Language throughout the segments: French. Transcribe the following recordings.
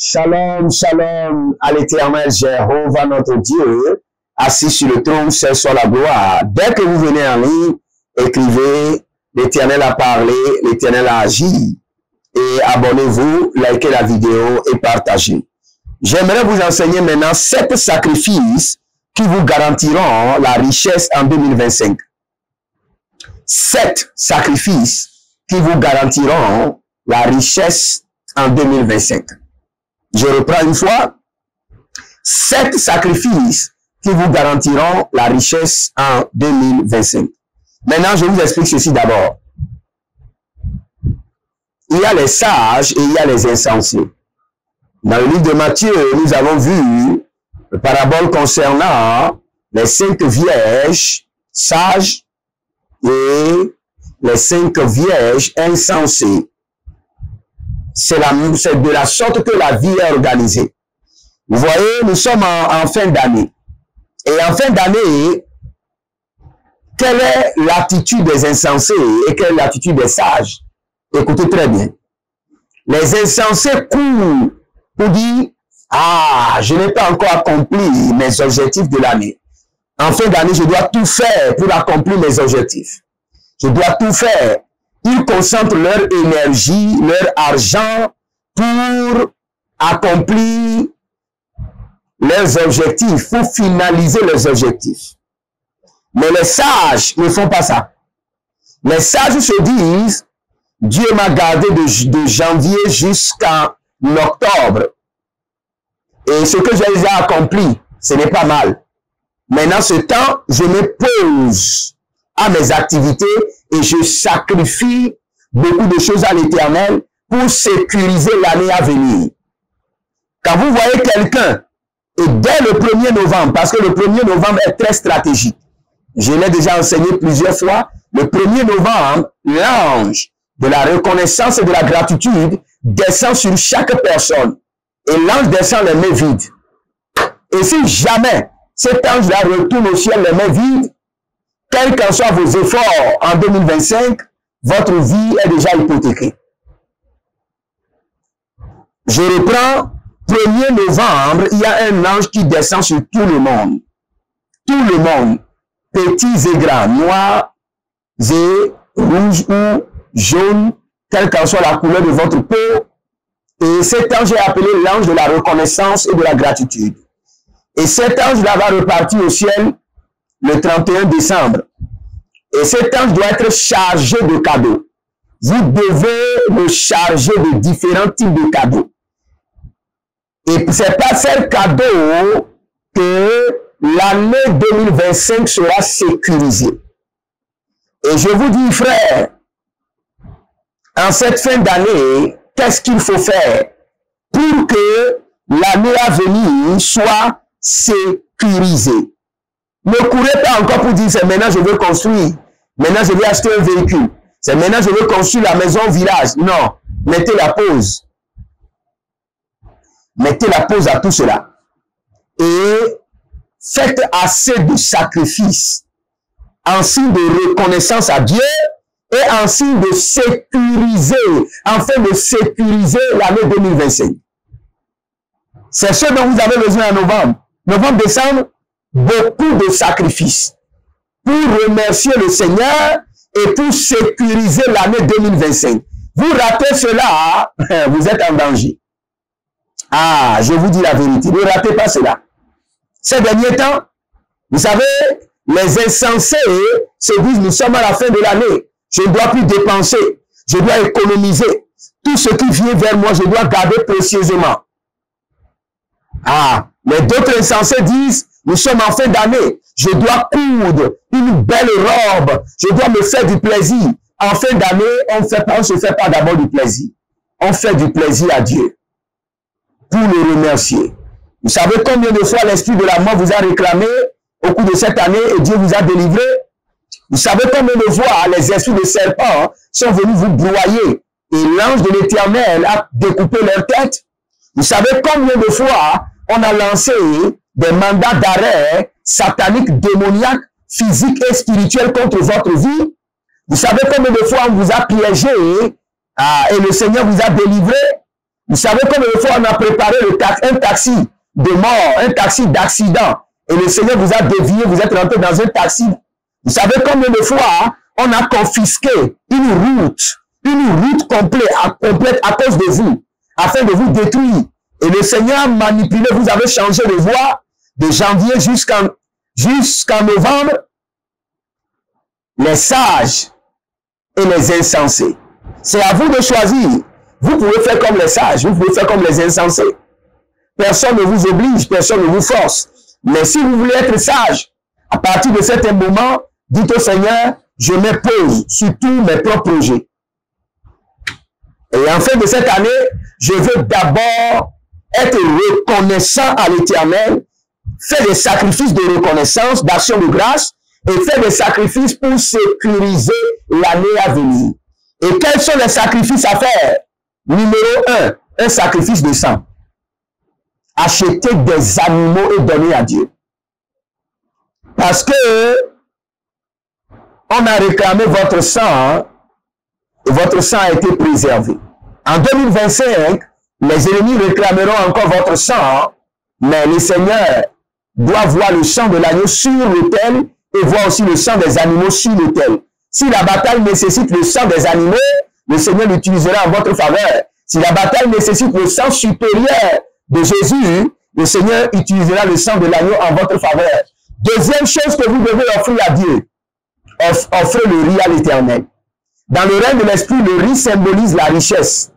Shalom, shalom à l'éternel Jéhovah notre Dieu, assis sur le trône, c'est sur la gloire. Dès que vous venez en ligne, écrivez, l'éternel a parlé, l'éternel a agi. Et abonnez-vous, likez la vidéo et partagez. J'aimerais vous enseigner maintenant 7 sacrifices qui vous garantiront la richesse en 2025. 7 sacrifices qui vous garantiront la richesse en 2025. Je reprends une fois. 7 sacrifices qui vous garantiront la richesse en 2025. Maintenant, je vous explique ceci d'abord. Il y a les sages et il y a les insensés. Dans le livre de Matthieu, nous avons vu le parabole concernant les 5 vierges sages et les 5 vierges insensées. C'est de la sorte que la vie est organisée. Vous voyez, nous sommes en fin d'année. Et en fin d'année, quelle est l'attitude des insensés et quelle est l'attitude des sages? Écoutez très bien. Les insensés courent pour dire, ah, je n'ai pas encore accompli mes objectifs de l'année. En fin d'année, je dois tout faire pour accomplir mes objectifs. Je dois tout faire. Ils concentrent leur énergie, leur argent pour accomplir leurs objectifs, pour finaliser leurs objectifs. Mais les sages ne font pas ça. Les sages se disent, Dieu m'a gardé de janvier jusqu'en octobre. Et ce que j'ai déjà accompli, ce n'est pas mal. Maintenant, ce temps, je me pose à mes activités et je sacrifie beaucoup de choses à l'Éternel pour sécuriser l'année à venir. Quand vous voyez quelqu'un, et dès le 1er novembre, parce que le 1er novembre est très stratégique, je l'ai déjà enseigné plusieurs fois, le 1er novembre, l'ange de la reconnaissance et de la gratitude descend sur chaque personne. Et l'ange descend les mains vides. Et si jamais cet ange-là retourne au ciel les mains vides, quels qu'en soient vos efforts en 2025, votre vie est déjà hypothéquée. Je reprends, 1er novembre, il y a un ange qui descend sur tout le monde. Tout le monde, petits et grands, noirs et rouges ou jaunes, quelle qu'en soit la couleur de votre peau. Et cet ange est appelé l'ange de la reconnaissance et de la gratitude. Et cet ange-là va repartir au ciel le 31 décembre. Et cet ange doit être chargé de cadeaux. Vous devez le charger de différents types de cadeaux. Et c'est pas faire cadeau que l'année 2025 sera sécurisée. Et je vous dis, frère, en cette fin d'année, qu'est-ce qu'il faut faire pour que l'année à venir soit sécurisée? Ne courez pas encore pour dire, c'est maintenant je veux construire, maintenant je vais acheter un véhicule, c'est maintenant je veux construire la maison au village. Non, mettez la pause. Mettez la pause à tout cela. Et faites assez de sacrifices en signe de reconnaissance à Dieu et en signe de sécuriser, afin de sécuriser l'année 2025. C'est ce dont vous avez besoin en novembre. Novembre, décembre, beaucoup de sacrifices pour remercier le Seigneur et pour sécuriser l'année 2025. Vous ratez cela, vous êtes en danger. Ah, je vous dis la vérité, ne ratez pas cela. Ces derniers temps, vous savez, les insensés se disent, nous sommes à la fin de l'année, je ne dois plus dépenser, je dois économiser. Tout ce qui vient vers moi, je dois garder précieusement. Ah, mais d'autres insensés disent, nous sommes en fin d'année, je dois coudre une belle robe, je dois me faire du plaisir. En fin d'année, on ne se fait pas d'abord du plaisir. On fait du plaisir à Dieu pour le remercier. Vous savez combien de fois l'esprit de la mort vous a réclamé au cours de cette année et Dieu vous a délivré? Vous savez combien de fois les esprits de serpents sont venus vous broyer et l'ange de l'Éternel a découpé leur tête? Vous savez combien de fois on a lancé des mandats d'arrêt sataniques, démoniaques, physiques et spirituels contre votre vie? Vous savez combien de fois on vous a piégé et le Seigneur vous a délivré? Vous savez combien de fois on a préparé un taxi de mort, un taxi d'accident, et le Seigneur vous a dévié, vous êtes rentré dans un taxi. Vous savez combien de fois on a confisqué une route complète à cause de vous, afin de vous détruire. Et le Seigneur a manipulé, vous avez changé de voie de janvier jusqu'en novembre. Les sages et les insensés. C'est à vous de choisir. Vous pouvez faire comme les sages, vous pouvez faire comme les insensés. Personne ne vous oblige, personne ne vous force. Mais si vous voulez être sage, à partir de cet moment, dites au Seigneur, je m'impose sur tous mes propres projets. Et en fin de cette année, je veux d'abord être reconnaissant à l'Éternel, faire des sacrifices de reconnaissance, d'action de grâce, et faire des sacrifices pour sécuriser l'année à venir. Et quels sont les sacrifices à faire? Numéro 1, un sacrifice de sang. Acheter des animaux et donner à Dieu. Parce que on a réclamé votre sang, et votre sang a été préservé. En 2025, les ennemis réclameront encore votre sang, mais le Seigneur doit voir le sang de l'agneau sur l'autel et voir aussi le sang des animaux sur l'autel. Si la bataille nécessite le sang des animaux, le Seigneur l'utilisera en votre faveur. Si la bataille nécessite le sang supérieur de Jésus, le Seigneur utilisera le sang de l'agneau en votre faveur. Deuxième chose que vous devez offrir à Dieu, offrez le riz à l'Éternel. Dans le règne de l'esprit, le riz symbolise la richesse,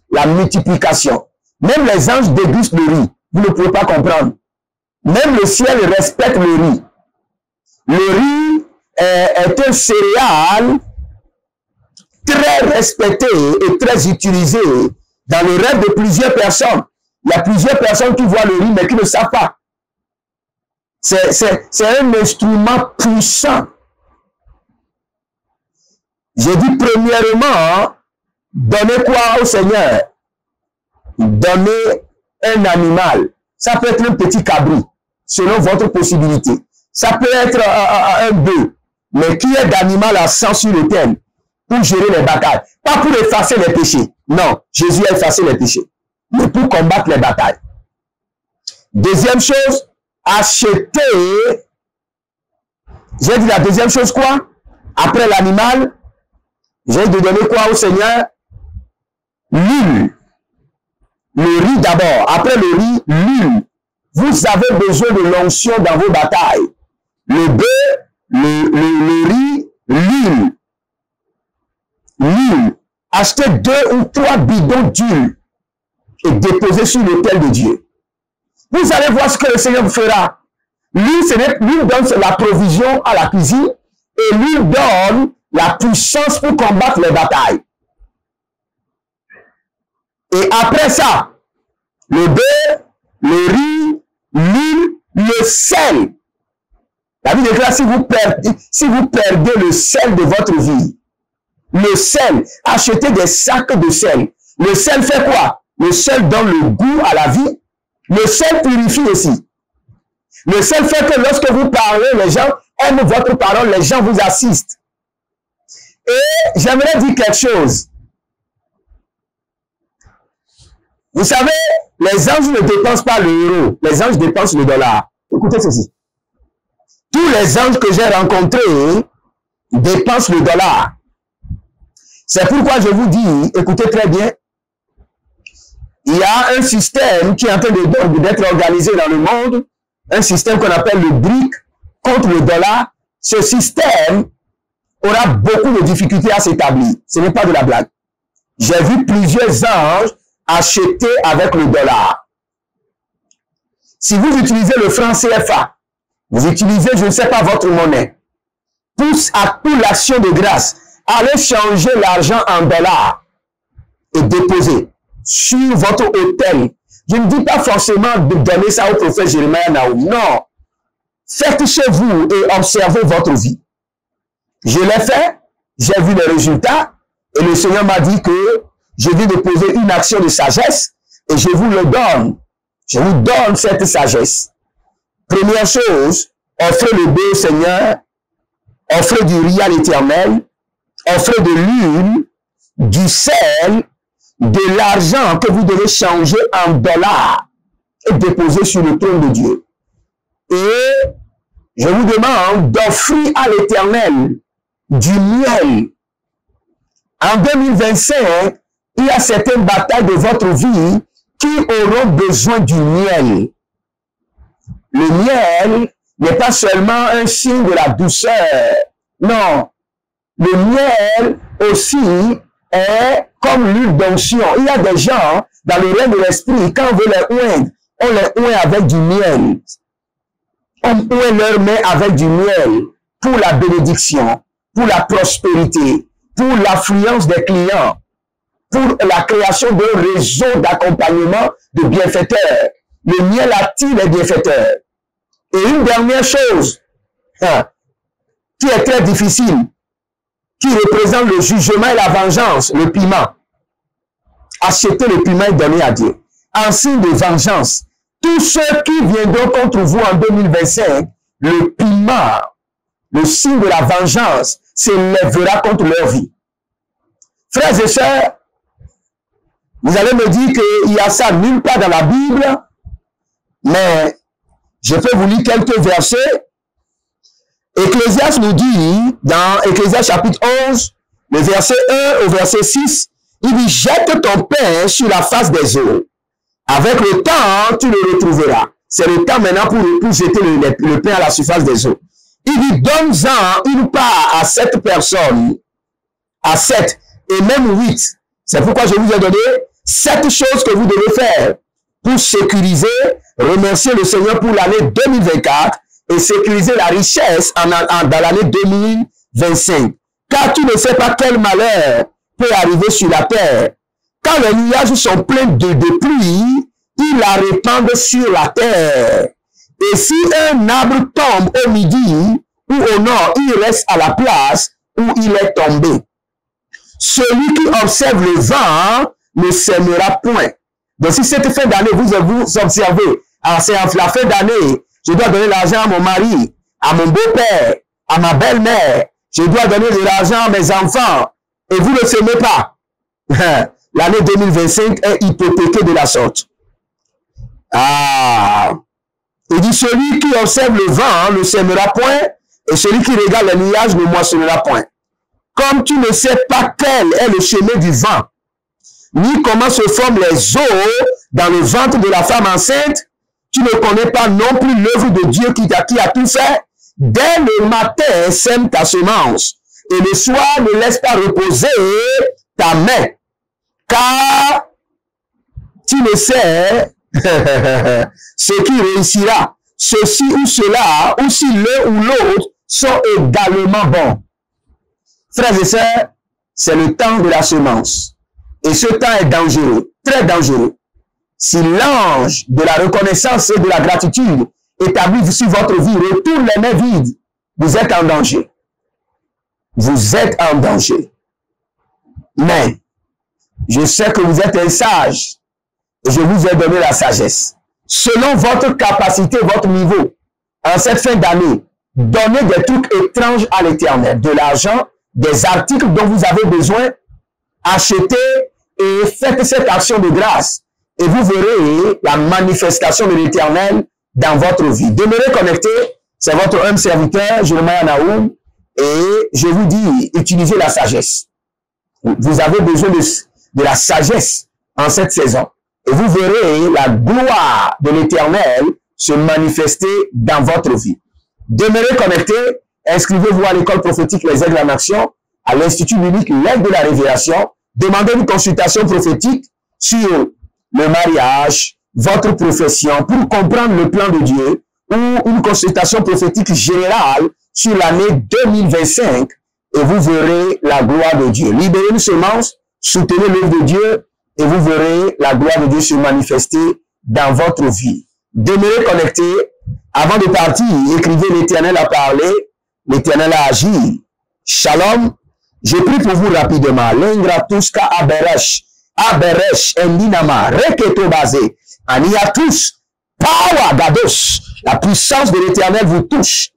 la multiplication. Même les anges dégustent le riz. Vous ne pouvez pas comprendre. Même le ciel respecte le riz. Le riz est un céréale très respecté et très utilisé dans le rêve de plusieurs personnes. Il y a plusieurs personnes qui voient le riz mais qui ne savent pas. C'est un instrument puissant. J'ai dit premièrement, donnez quoi au Seigneur? Donnez un animal. Ça peut être un petit cabri, selon votre possibilité. Ça peut être un bœuf, mais qui est d'animal à sang sur l'autel pour gérer les batailles. Pas pour effacer les péchés. Non, Jésus a effacé les péchés. Mais pour combattre les batailles. Deuxième chose, acheter. J'ai dit la deuxième chose quoi? Après l'animal, j'ai de donner quoi au Seigneur? L'huile. Le riz d'abord. Après le riz, l'huile. Vous avez besoin de l'onction dans vos batailles. Le bœuf, le riz, l'huile. L'huile. Achetez 2 ou 3 bidons d'huile et déposez sur l'autel de Dieu. Vous allez voir ce que le Seigneur vous fera. L'huile donne la provision à la cuisine et l'huile donne la puissance pour combattre les batailles. Et après ça, le bœuf, le riz, l'huile, le sel. La Bible déclare, si vous perdez le sel de votre vie, le sel, achetez des sacs de sel. Le sel fait quoi? Le sel donne le goût à la vie. Le sel purifie aussi. Le sel fait que lorsque vous parlez, les gens aiment votre parole, les gens vous assistent. Et j'aimerais dire quelque chose. Vous savez, les anges ne dépensent pas l'euro, les anges dépensent le dollar. Écoutez ceci. Tous les anges que j'ai rencontrés dépensent le dollar. C'est pourquoi je vous dis, écoutez très bien, il y a un système qui est en train d'être organisé dans le monde, un système qu'on appelle le BRIC contre le dollar. Ce système aura beaucoup de difficultés à s'établir. Ce n'est pas de la blague. J'ai vu plusieurs anges acheter avec le dollar. Si vous utilisez le franc CFA, vous utilisez, je ne sais pas, votre monnaie, pour l'action de grâce, allez changer l'argent en dollars et déposer sur votre autel. Je ne dis pas forcément de donner ça au prophète Jérémie Naoum. Non. Faites chez vous et observez votre vie. Je l'ai fait, j'ai vu les résultats et le Seigneur m'a dit que je viens de poser une action de sagesse et je vous le donne. Je vous donne cette sagesse. Première chose, offrez le bœuf au Seigneur, offrez du riz à l'Éternel, offrez de l'huile, du sel, de l'argent que vous devez changer en dollars et déposer sur le trône de Dieu. Et je vous demande d'offrir à l'Éternel du miel. En 2025, il y a certaines batailles de votre vie qui auront besoin du miel. Le miel n'est pas seulement un signe de la douceur. Non. Le miel aussi est comme l'huile d'onction. Il y a des gens dans le règne de l'esprit, quand on veut les oindre, on les oint avec du miel. On oint leurs mains avec du miel pour la bénédiction, pour la prospérité, pour l'affluence des clients, pour la création d'un réseau d'accompagnement de bienfaiteurs. Le miel attire les bienfaiteurs. Et une dernière chose qui est très difficile, qui représente le jugement et la vengeance, le piment. Achetez le piment et donnez à Dieu. En signe de vengeance, tous ceux qui viendront contre vous en 2025, le piment, le signe de la vengeance, s'élèvera contre leur vie. Frères et sœurs, vous allez me dire qu'il y a ça nulle part dans la Bible, mais je peux vous lire quelques versets. Ecclésiaste nous dit, dans Ecclésiaste chapitre 11, le verset 1 au verset 6, il dit, jette ton pain sur la face des eaux. Avec le temps, tu le retrouveras. C'est le temps maintenant pour jeter le pain à la surface des eaux. Il dit, donne-en une part à 7 personnes, à 7 et même 8. C'est pourquoi je vous ai donné 7 choses que vous devez faire pour sécuriser, remercier le Seigneur pour l'année 2024 et sécuriser la richesse dans l'année 2025. Car tu ne sais pas quel malheur peut arriver sur la terre. Quand les nuages sont pleins de pluie, ils la répandent sur la terre. Et si un arbre tombe au midi ou au nord, il reste à la place où il est tombé. Celui qui observe le vent ne sèmera point. Donc si cette fin d'année, vous observez, c'est la fin d'année, je dois donner l'argent à mon mari, à mon beau-père, à ma belle-mère, je dois donner de l'argent à mes enfants, et vous ne semez pas. L'année 2025 est hypothéquée de la sorte. Il dit, celui qui observe le vent ne sèmera point, et celui qui regarde les nuages ne moissonnera point. Comme tu ne sais pas quel est le chemin du vent, ni comment se forment les eaux dans le ventre de la femme enceinte, tu ne connais pas non plus l'œuvre de Dieu qui a tout fait. Dès le matin, sème ta semence, et le soir ne laisse pas reposer ta main, car tu ne sais ce qui réussira, ceci ou cela, ou si l'un ou l'autre sont également bons. Frères et sœurs, c'est le temps de la semence. Et ce temps est dangereux, très dangereux. Si l'ange de la reconnaissance et de la gratitude établi sur votre vie retourne les mains vides, vous êtes en danger. Vous êtes en danger. Mais, je sais que vous êtes un sage et je vous ai donné la sagesse. Selon votre capacité, votre niveau, en cette fin d'année, donnez des trucs étranges à l'Éternel, de l'argent, des articles dont vous avez besoin, achetez et faites cette action de grâce. Et vous verrez la manifestation de l'Éternel dans votre vie. Demeurez connectés, c'est votre humble serviteur, Jeremiah Naoum, et je vous dis, utilisez la sagesse. Vous avez besoin de la sagesse en cette saison. Et vous verrez la gloire de l'Éternel se manifester dans votre vie. Demeurez connectés, inscrivez-vous à l'école prophétique Les Aigles en Action, à l'Institut biblique L'Aigle de la Révélation. Demandez une consultation prophétique sur le mariage, votre profession, pour comprendre le plan de Dieu, ou une consultation prophétique générale sur l'année 2025, et vous verrez la gloire de Dieu. Libérez une semence, soutenez l'œuvre de Dieu, et vous verrez la gloire de Dieu se manifester dans votre vie. Demeurez connectés. Avant de partir, écrivez l'Éternel a parlé, l'Éternel a agi. Shalom. Je prie pour vous rapidement. L'ingratuska aberesh, endinama, reketo basé. Aniatus, power gados. La puissance de l'Éternel vous touche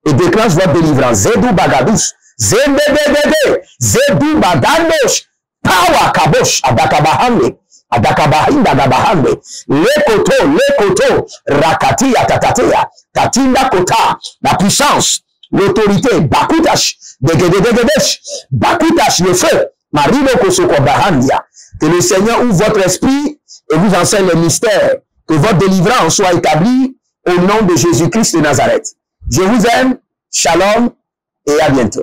et déclenche votre délivrance. Zedou bagadous, zedebedede, zedou bagados. Power kabosh adakabahande. Adakabahinda gabahande. Lekoto, rakati atatatea. Katinda kota. La puissance, l'autorité, bakutash, degedegedesh, bakutash, le feu. Marino kosoko bahandia. Que le Seigneur ouvre votre esprit et vous enseigne le mystère. Que votre délivrance soit établie au nom de Jésus-Christ de Nazareth. Je vous aime. Shalom et à bientôt.